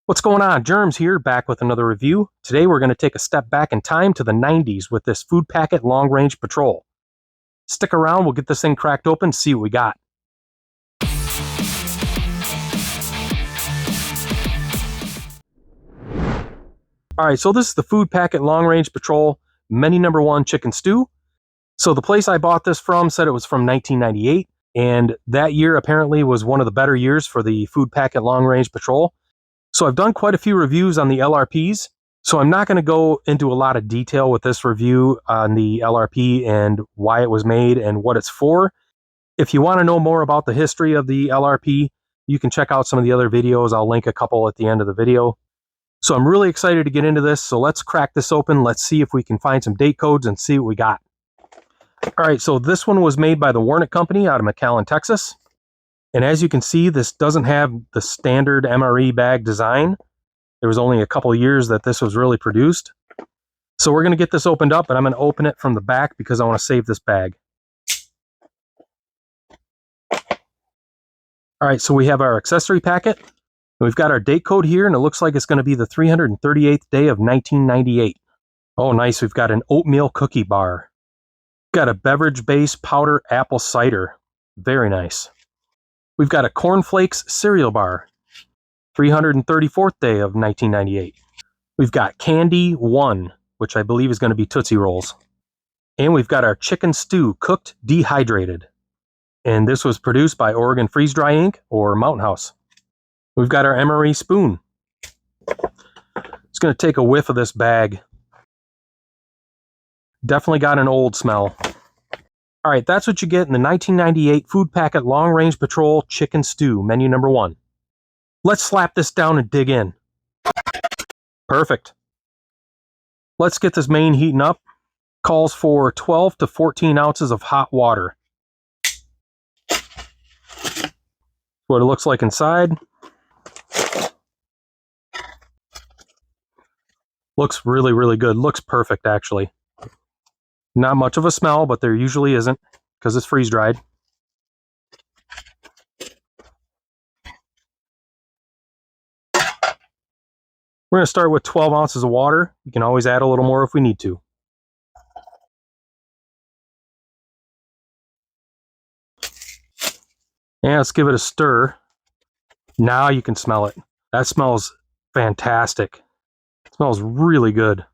What's going on? Germs here, back with another review. Today we're going to take a step back in time to the 90s with this Food Packet Long Range Patrol. Stick around, we'll get this thing cracked open, see what we got. Alright, so this is the Food Packet Long Range Patrol Menu Number 1 Chicken Stew. So the place I bought this from said it was from 1998, and that year apparently was one of the better years for the Food Packet Long Range Patrol. So I've done quite a few reviews on the LRPs, so I'm not going to go into a lot of detail with this review on the LRP and why it was made and what it's for. If you want to know more about the history of the LRP, you can check out some of the other videos. I'll link a couple at the end of the video. So I'm really excited to get into this, so let's crack this open. Let's see if we can find some date codes and see what we got. All right, so this one was made by the Warnick Company out of McAllen, Texas. And as you can see, this doesn't have the standard MRE bag design. There was only a couple years that this was really produced. So we're going to get this opened up, and I'm going to open it from the back because I want to save this bag. All right, so we have our accessory packet. We've got our date code here, and it looks like it's going to be the 338th day of 1998. Oh, nice. We've got an oatmeal cookie bar. Got a beverage-based powder apple cider. Very nice. We've got a cornflakes cereal bar, 334th day of 1998. We've got Candy 1, which I believe is going to be Tootsie Rolls. And we've got our chicken stew, cooked dehydrated. And this was produced by Oregon Freeze Dry Inc. or Mountain House. We've got our MRE spoon. Just going to take a whiff of this bag. Definitely got an old smell. All right, that's what you get in the 1998 Food Packet Long Range Patrol Chicken Stew, menu number 1. Let's slap this down and dig in. Perfect. Let's get this main heating up. Calls for 12 to 14 ounces of hot water. What it looks like inside. Looks really, really good. Looks perfect, actually. Not much of a smell, but there usually isn't because it's freeze-dried. We're going to start with 12 ounces of water. You can always add a little more if we need to. And let's give it a stir. Now you can smell it. That smells fantastic. It smells really good.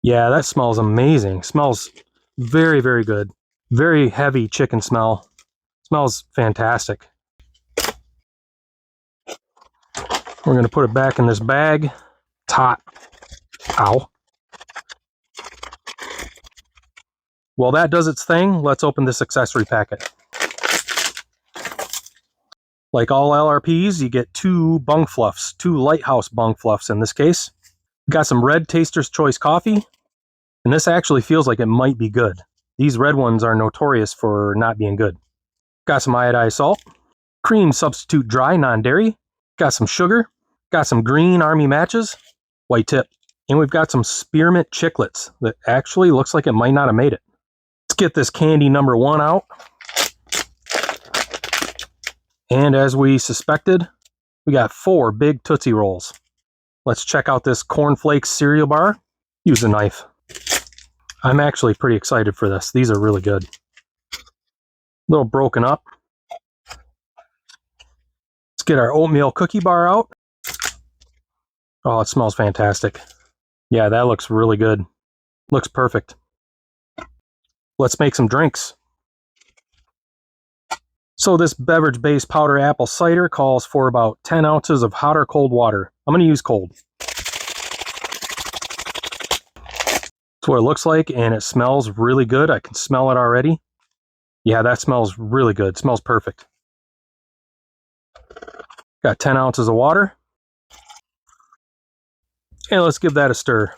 Yeah, that smells amazing. Smells very, very good. Very heavy chicken smell. Smells fantastic. We're going to put it back in this bag. It's hot. Ow. While that does its thing, let's open this accessory packet. Like all LRPs, you get 2 bung fluffs, 2 Lighthouse bung fluffs in this case. Got some red Taster's Choice coffee, and this actually feels like it might be good. These red ones are notorious for not being good. Got some iodized salt, cream substitute dry, non-dairy, got some sugar, got some green army matches, white tip, and we've got some spearmint chiclets that actually looks like it might not have made it. Let's get this candy number 1 out. And as we suspected, we got 4 big Tootsie Rolls. Let's check out this cornflakes cereal bar. Use a knife. I'm actually pretty excited for this. These are really good. A little broken up. Let's get our oatmeal cookie bar out. Oh, it smells fantastic. Yeah, that looks really good. Looks perfect. Let's make some drinks. So this beverage-based powder apple cider calls for about 10 ounces of hot or cold water. I'm going to use cold. That's what it looks like, and it smells really good. I can smell it already. Yeah, that smells really good. It smells perfect. Got 10 ounces of water. And let's give that a stir.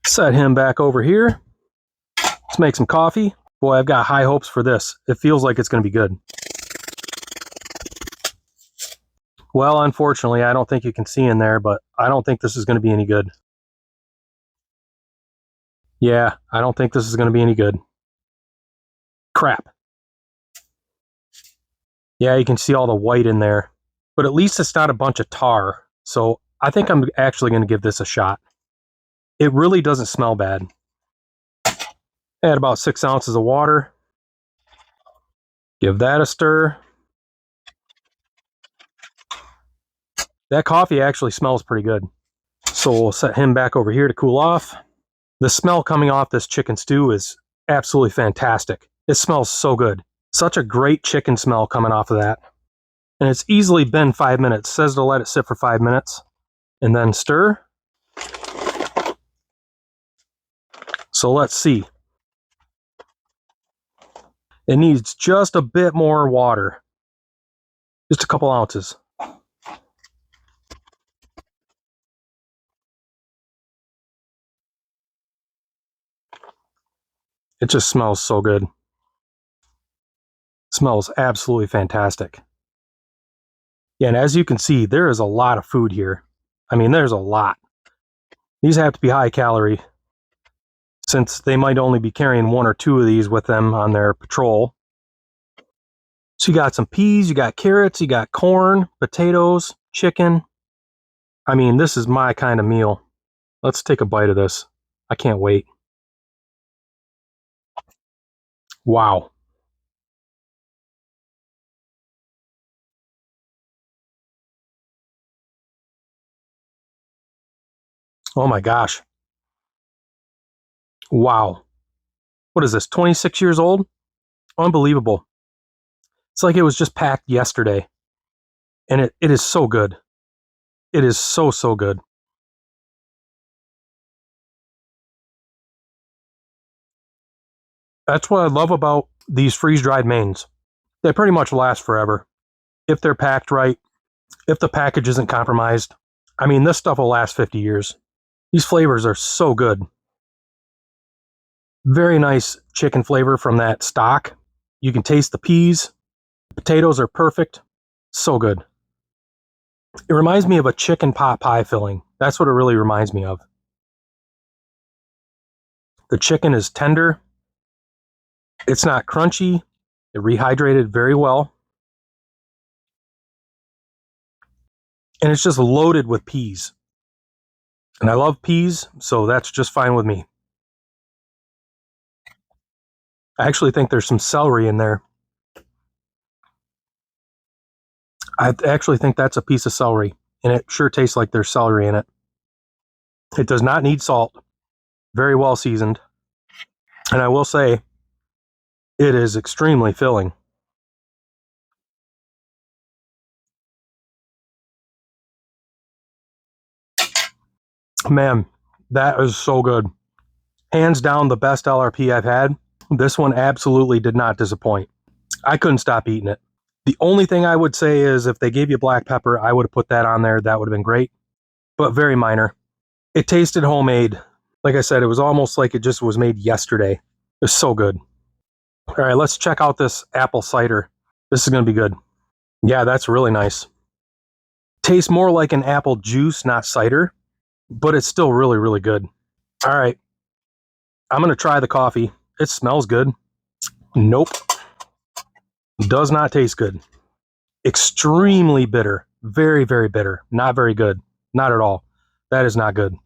Set him back over here. Let's make some coffee. Boy, I've got high hopes for this. It feels like it's going to be good. Well, unfortunately, I don't think you can see in there, but I don't think this is going to be any good. Yeah, I don't think this is going to be any good. Crap. Yeah, you can see all the white in there. But at least it's not a bunch of tar. So I think I'm actually going to give this a shot. It really doesn't smell bad. Add about 6 ounces of water. Give that a stir. That coffee actually smells pretty good. So we'll set him back over here to cool off. The smell coming off this chicken stew is absolutely fantastic. It smells so good. Such a great chicken smell coming off of that. And it's easily been 5 minutes. It says to let it sit for 5 minutes and then stir. So let's see. It needs just a bit more water. Just a couple ounces. It just smells so good. Smells absolutely fantastic. Yeah, and as you can see, there is a lot of food here. I mean, there's a lot. These have to be high calorie, since they might only be carrying 1 or 2 of these with them on their patrol. So you got some peas, you got carrots, you got corn, potatoes, chicken. I mean, this is my kind of meal. Let's take a bite of this. I can't wait. Wow. Oh my gosh. Wow. What is this, 26 years old? Unbelievable. It's like it was just packed yesterday. And it is so good. It is so, so good. That's what I love about these freeze-dried mains. They pretty much last forever. If they're packed right, if the package isn't compromised. I mean, this stuff will last 50 years. These flavors are so good. Very nice chicken flavor from that stock. You can taste the peas. The potatoes are perfect. So good. It reminds me of a chicken pot pie filling. That's what it really reminds me of. The chicken is tender. It's not crunchy. It rehydrated very well. And it's just loaded with peas. And I love peas, so that's just fine with me. I actually think there's some celery in there. I actually think that's a piece of celery, and it sure tastes like there's celery in it. It does not need salt. Very well seasoned. And I will say, it is extremely filling. Man, that is so good. Hands down the best LRP I've had. This one absolutely did not disappoint. I couldn't stop eating it. The only thing I would say is if they gave you black pepper, I would have put that on there. That would have been great, but very minor. It tasted homemade. Like I said, it was almost like it just was made yesterday. It was so good. All right, let's check out this apple cider. This is going to be good. Yeah, that's really nice. Tastes more like an apple juice, not cider, but it's still really, really good. All right, I'm going to try the coffee. It smells good. Nope. Does not taste good. Extremely bitter. Very, very bitter. Not very good. Not at all. That is not good.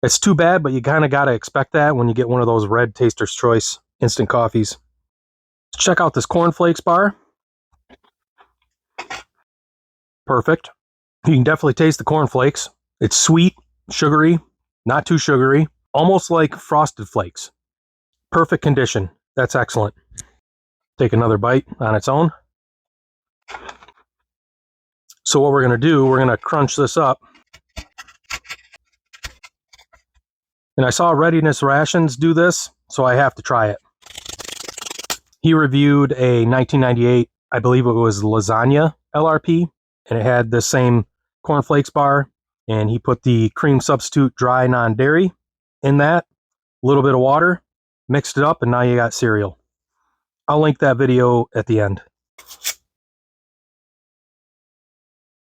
It's too bad, but you kind of got to expect that when you get one of those red Taster's Choice instant coffees. Let's check out this cornflakes bar. Perfect. You can definitely taste the cornflakes. It's sweet, sugary, not too sugary, almost like Frosted Flakes. Perfect condition. That's excellent. Take another bite on its own. So what we're going to do, we're going to crunch this up. And I saw Readiness Rations do this, so I have to try it. He reviewed a 1998, I believe it was lasagna LRP, and it had the same cornflakes bar, and he put the cream substitute dry non-dairy in that, a little bit of water, mixed it up, and now you got cereal. I'll link that video at the end.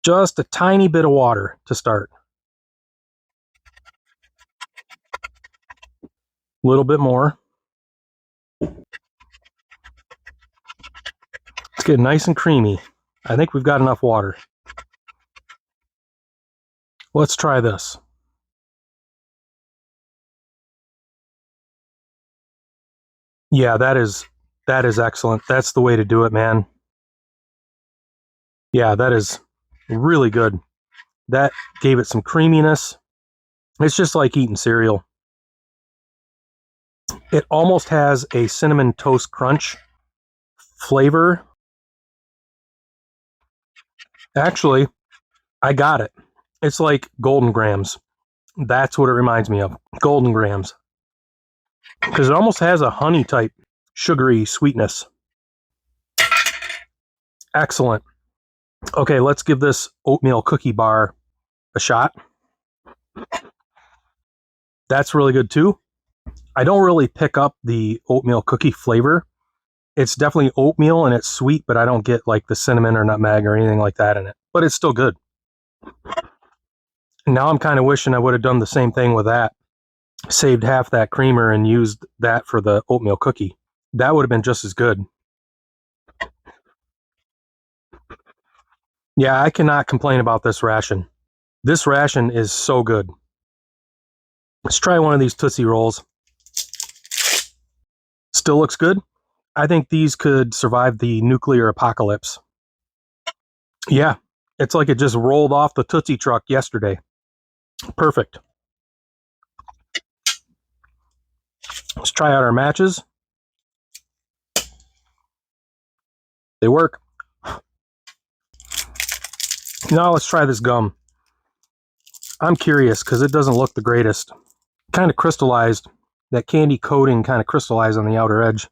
Just a tiny bit of water to start. little bit more. It's getting nice and creamy. I think we've got enough water. Let's try this. Yeah, that is excellent. That's the way to do it, man. Yeah, that is really good. That gave it some creaminess. It's just like eating cereal. It almost has a cinnamon toast crunch flavor. Actually, I got it. It's like Golden Grams. That's what it reminds me of. Golden Grams. Because it almost has a honey type sugary sweetness. Excellent. Okay, let's give this oatmeal cookie bar a shot. That's really good too. I don't really pick up the oatmeal cookie flavor. It's definitely oatmeal and it's sweet, but I don't get like the cinnamon or nutmeg or anything like that in it. But it's still good. Now I'm kind of wishing I would have done the same thing with that. Saved half that creamer and used that for the oatmeal cookie. That would have been just as good. Yeah, I cannot complain about this ration. This ration is so good. Let's try one of these Tootsie Rolls. Still looks good. I think these could survive the nuclear apocalypse. Yeah, it's like it just rolled off the Tootsie truck yesterday. Perfect. Let's try out our matches. They work. Now let's try this gum. I'm curious because it doesn't look the greatest. Kind of crystallized. That candy coating kind of crystallized on the outer edge.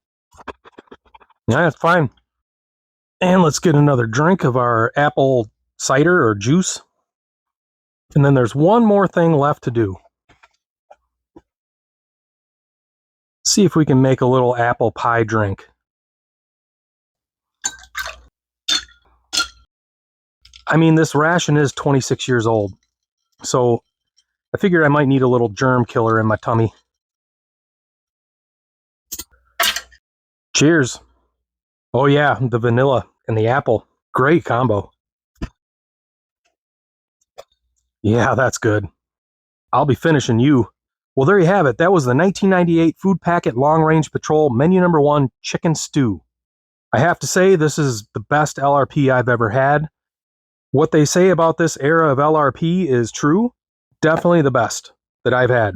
Yeah, it's fine. And let's get another drink of our apple cider or juice. And then there's one more thing left to do. See if we can make a little apple pie drink. I mean, this ration is 26 years old. So I figured I might need a little germ killer in my tummy. Cheers. Oh yeah, the vanilla and the apple. Great combo. Yeah, that's good. I'll be finishing you. Well, there you have it. That was the 1998 Food Packet Long Range Patrol Menu Number 1 Chicken Stew. I have to say, this is the best LRP I've ever had. What they say about this era of LRP is true. Definitely the best that I've had.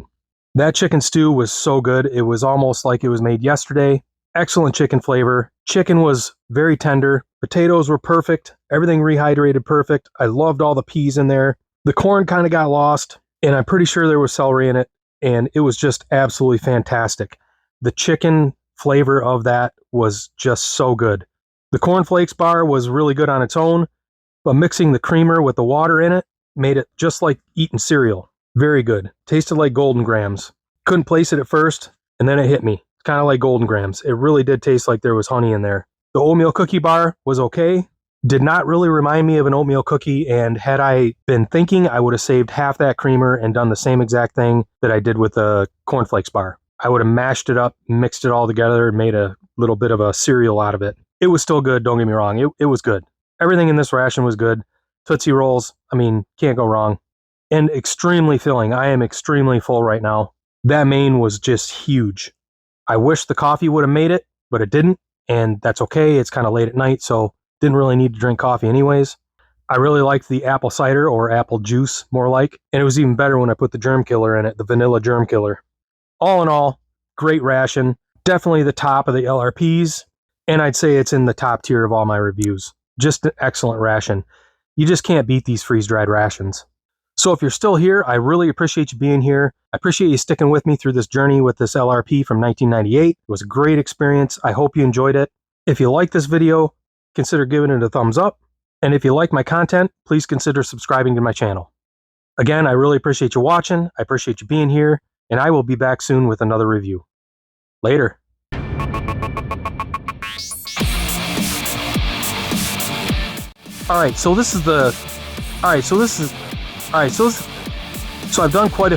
That chicken stew was so good. It was almost like it was made yesterday. Excellent chicken flavor. Chicken was very tender. Potatoes were perfect. Everything rehydrated perfect. I loved all the peas in there. The corn kind of got lost, and I'm pretty sure there was celery in it, and it was just absolutely fantastic. The chicken flavor of that was just so good. The cornflakes bar was really good on its own, but mixing the creamer with the water in it made it just like eating cereal. Very good. Tasted like Golden Grams. Couldn't place it at first, and then it hit me. It's kind of like Golden Grams. It really did taste like there was honey in there. The oatmeal cookie bar was okay. Did not really remind me of an oatmeal cookie, and had I been thinking, I would have saved half that creamer and done the same exact thing that I did with the cornflakes bar. I would have mashed it up, mixed it all together, and made a little bit of a cereal out of it. It was still good, don't get me wrong. It was good. Everything in this ration was good. Tootsie Rolls, I mean, can't go wrong. And extremely filling. I am extremely full right now. That main was just huge. I wish the coffee would have made it, but it didn't. And that's okay. It's kind of late at night, so didn't really need to drink coffee anyways. I really liked the apple cider, or apple juice, more like. And it was even better when I put the germ killer in it, the vanilla germ killer. All in all, great ration. Definitely the top of the LRPs. And I'd say it's in the top tier of all my reviews. Just an excellent ration. You just can't beat these freeze-dried rations. So if you're still here, I really appreciate you being here. I appreciate you sticking with me through this journey with this LRP from 1998. It was a great experience. I hope you enjoyed it. If you like this video, consider giving it a thumbs up. And if you like my content, please consider subscribing to my channel. Again, I really appreciate you watching. I appreciate you being here. And I will be back soon with another review. Later. So I've done quite a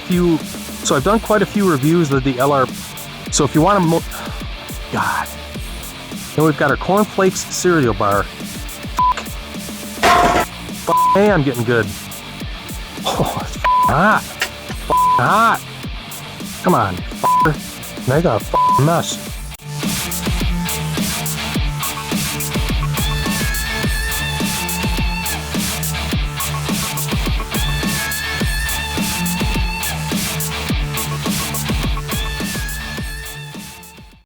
few reviews of the LRP. So if you want to, God. And we've got our cornflakes cereal bar. Hey, I'm getting good. Oh, it's hot. Hot. Come on, f***er. Make a mess.